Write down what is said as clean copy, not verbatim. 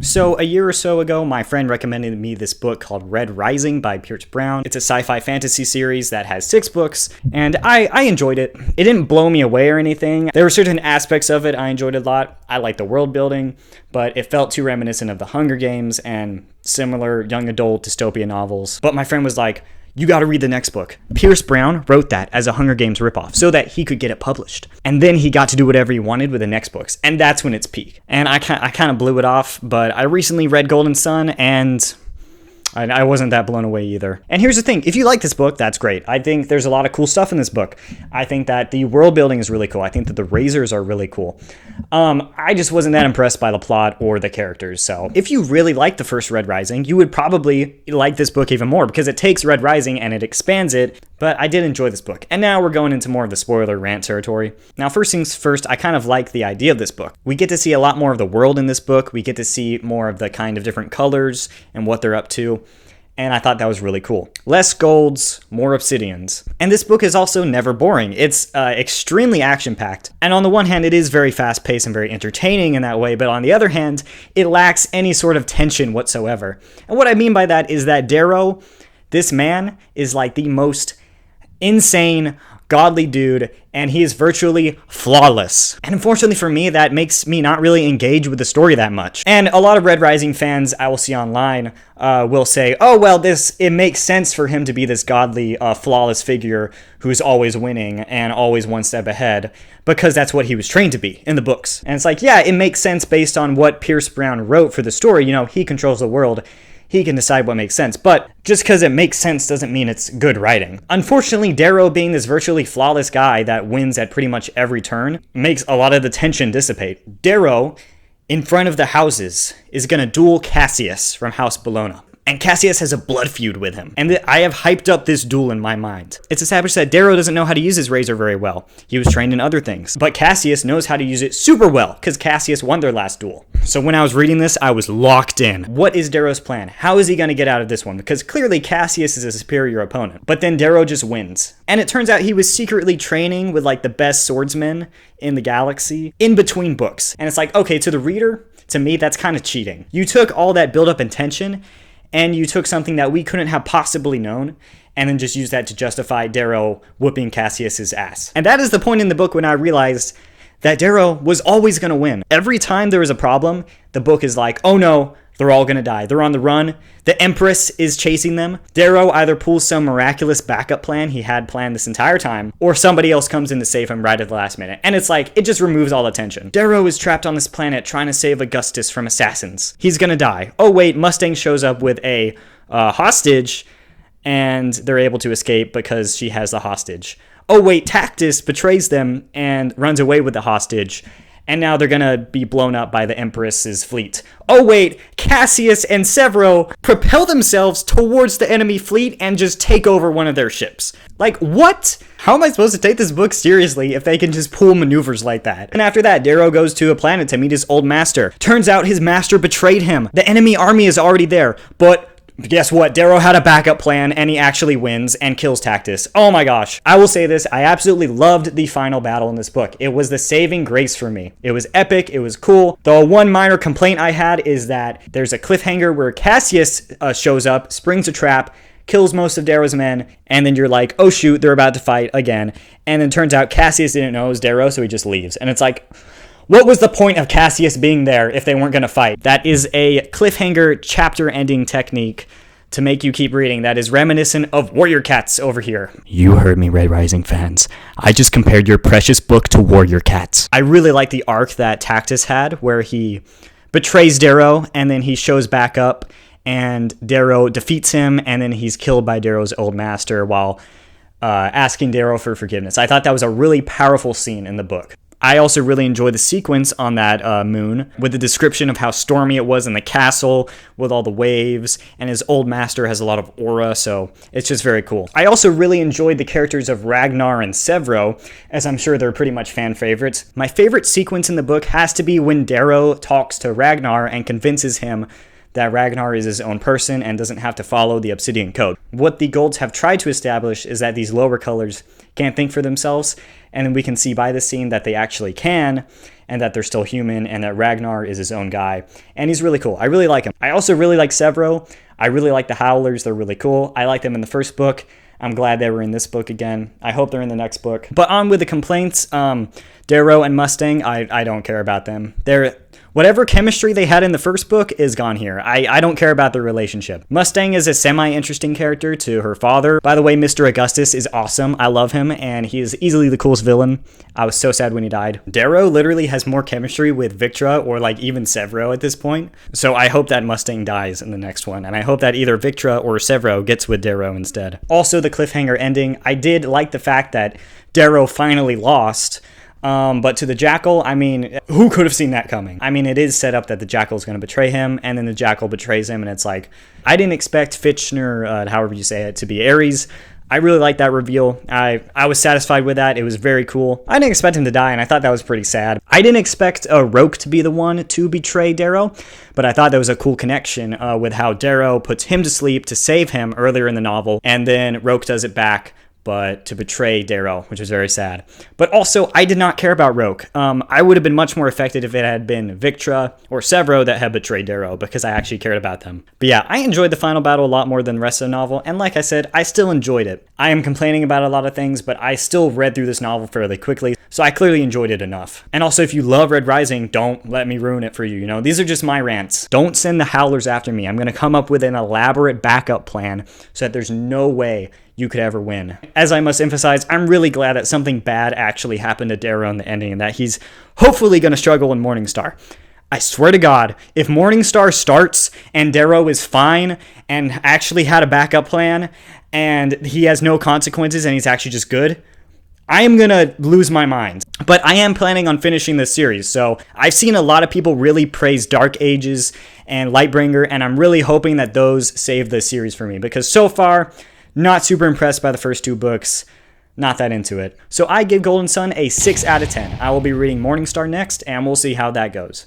So a year or so ago, my friend recommended me this book called Red Rising by Pierce Brown. It's a sci-fi fantasy series that has 6 books, and I enjoyed it. It didn't blow me away or anything. There were certain aspects of it I enjoyed a lot. I liked the world building, but it felt too reminiscent of the Hunger Games and similar young adult dystopian novels. But my friend was like, you gotta read the next book. Pierce Brown wrote that as a Hunger Games ripoff so that he could get it published. And then he got to do whatever he wanted with the next books. And that's when it's peak. And I kind of blew it off, but I recently read Golden Sun and I wasn't that blown away either. And here's the thing, if you like this book, that's great. I think there's a lot of cool stuff in this book. I think that the world building is really cool. I think that the razors are really cool. I just wasn't that impressed by the plot or the characters. So if you really like the first Red Rising, you would probably like this book even more because it takes Red Rising and it expands it. But I did enjoy this book. And now we're going into more of the spoiler rant territory. Now, first things first, I kind of like the idea of this book. We get to see a lot more of the world in this book. We get to see more of the kind of different colors and what they're up to. And I thought that was really cool. Less golds, more obsidians. And this book is also never boring. It's extremely action-packed. And on the one hand, it is very fast-paced and very entertaining in that way, but on the other hand, it lacks any sort of tension whatsoever. And what I mean by that is that Darrow, this man, is like the most insane, godly dude, and he is virtually flawless. And unfortunately for me, that makes me not really engage with the story that much. And a lot of Red Rising fans I will see online will say, oh, well, it makes sense for him to be this godly, flawless figure who's always winning and always one step ahead, because that's what he was trained to be in the books. And it's like, yeah, it makes sense based on what Pierce Brown wrote for the story. You know, he controls the world. He can decide what makes sense, but just because it makes sense doesn't mean it's good writing. Unfortunately, Darrow being this virtually flawless guy that wins at pretty much every turn makes a lot of the tension dissipate. Darrow, in front of the houses, is going to duel Cassius from House Bologna. And Cassius has a blood feud with him. And I have hyped up this duel in my mind. It's established that Darrow doesn't know how to use his razor very well. He was trained in other things. But Cassius knows how to use it super well, because Cassius won their last duel. So when I was reading this, I was locked in. What is Darrow's plan? How is he going to get out of this one? Because clearly Cassius is a superior opponent. But then Darrow just wins. And it turns out he was secretly training with like the best swordsmen in the galaxy in between books. And it's like, okay, to the reader, to me, that's kind of cheating. You took all that build-up and tension, and you took something that we couldn't have possibly known, and then just used that to justify Darrow whooping Cassius's ass. And that is the point in the book when I realized that Darrow was always going to win. Every time there was a problem, the book is like, oh no, they're all going to die. They're on the run. The Empress is chasing them. Darrow either pulls some miraculous backup plan he had planned this entire time, or somebody else comes in to save him right at the last minute. And it's like, it just removes all the tension. Darrow is trapped on this planet trying to save Augustus from assassins. He's gonna die. Oh wait, Mustang shows up with a hostage, and they're able to escape because she has the hostage. Oh wait, Tactus betrays them and runs away with the hostage. And now they're gonna be blown up by the Empress's fleet. Oh wait, Cassius and Severo propel themselves towards the enemy fleet and just take over one of their ships. Like, what? How am I supposed to take this book seriously if they can just pull maneuvers like that? And after that, Darrow goes to a planet to meet his old master. Turns out his master betrayed him. The enemy army is already there, but guess what? Darrow had a backup plan, and he actually wins and kills Tactus. Oh my gosh. I will say this, I absolutely loved the final battle in this book. It was the saving grace for me. It was epic, it was cool. The one minor complaint I had is that there's a cliffhanger where Cassius shows up, springs a trap, kills most of Darrow's men, and then you're like, oh shoot, they're about to fight again. And then turns out Cassius didn't know it was Darrow, so he just leaves. And it's like, what was the point of Cassius being there if they weren't going to fight? That is a cliffhanger chapter-ending technique to make you keep reading. That is reminiscent of Warrior Cats over here. You heard me, Red Rising fans. I just compared your precious book to Warrior Cats. I really like the arc that Tactus had, where he betrays Darrow, and then he shows back up, and Darrow defeats him, and then he's killed by Darrow's old master while asking Darrow for forgiveness. I thought that was a really powerful scene in the book. I also really enjoy the sequence on that moon with the description of how stormy it was in the castle with all the waves, and his old master has a lot of aura, so it's just very cool. I also really enjoyed the characters of Ragnar and Severo, as I'm sure they're pretty much fan favorites. My favorite sequence in the book has to be when Darrow talks to Ragnar and convinces him that Ragnar is his own person and doesn't have to follow the Obsidian Code. What the Golds have tried to establish is that these lower colors can't think for themselves, and then we can see by this scene that they actually can, and that they're still human, and that Ragnar is his own guy, and he's really cool. I really like him. I also really like Severo. I really like the Howlers. They're really cool. I liked them in the first book. I'm glad they were in this book again. I hope they're in the next book. But on with the complaints. Darrow and Mustang, I don't care about them. Whatever chemistry they had in the first book is gone here. I don't care about their relationship. Mustang is a semi-interesting character to her father. By the way, Mr. Augustus is awesome. I love him, and he is easily the coolest villain. I was so sad when he died. Darrow literally has more chemistry with Victra or like even Severo at this point. So I hope that Mustang dies in the next one, and I hope that either Victra or Severo gets with Darrow instead. Also, the cliffhanger ending. I did like the fact that Darrow finally lost. But to the Jackal, I mean, who could have seen that coming? I mean, it is set up that the Jackal is going to betray him, and then the Jackal betrays him, and it's like, I didn't expect Fitchner, however you say it, to be Ares. I really liked that reveal. I was satisfied with that. It was very cool. I didn't expect him to die, and I thought that was pretty sad. I didn't expect Roke to be the one to betray Darrow, but I thought that was a cool connection with how Darrow puts him to sleep to save him earlier in the novel, and then Roke does it back, but to betray Darrow, which was very sad. But also, I did not care about Roke. I would have been much more affected if it had been Victra or Severo that had betrayed Darrow, because I actually cared about them. But yeah, I enjoyed the final battle a lot more than the rest of the novel, and like I said, I still enjoyed it. I am complaining about a lot of things, but I still read through this novel fairly quickly, so I clearly enjoyed it enough. And also, if you love Red Rising, don't let me ruin it for you, These are just my rants. Don't send the Howlers after me. I'm going to come up with an elaborate backup plan so that there's no way you could ever win. As I must emphasize, I'm really glad that something bad actually happened to Darrow in the ending and that he's hopefully going to struggle in Morningstar. I swear to God, if Morningstar starts and Darrow is fine and actually had a backup plan and he has no consequences and he's actually just good, I am going to lose my mind. But I am planning on finishing this series, so I've seen a lot of people really praise Dark Ages and Lightbringer, and I'm really hoping that those save the series for me, because so far, not super impressed by the first two books. Not that into it. So I give Golden Sun a 6 out of 10. I will be reading Morningstar next, and we'll see how that goes.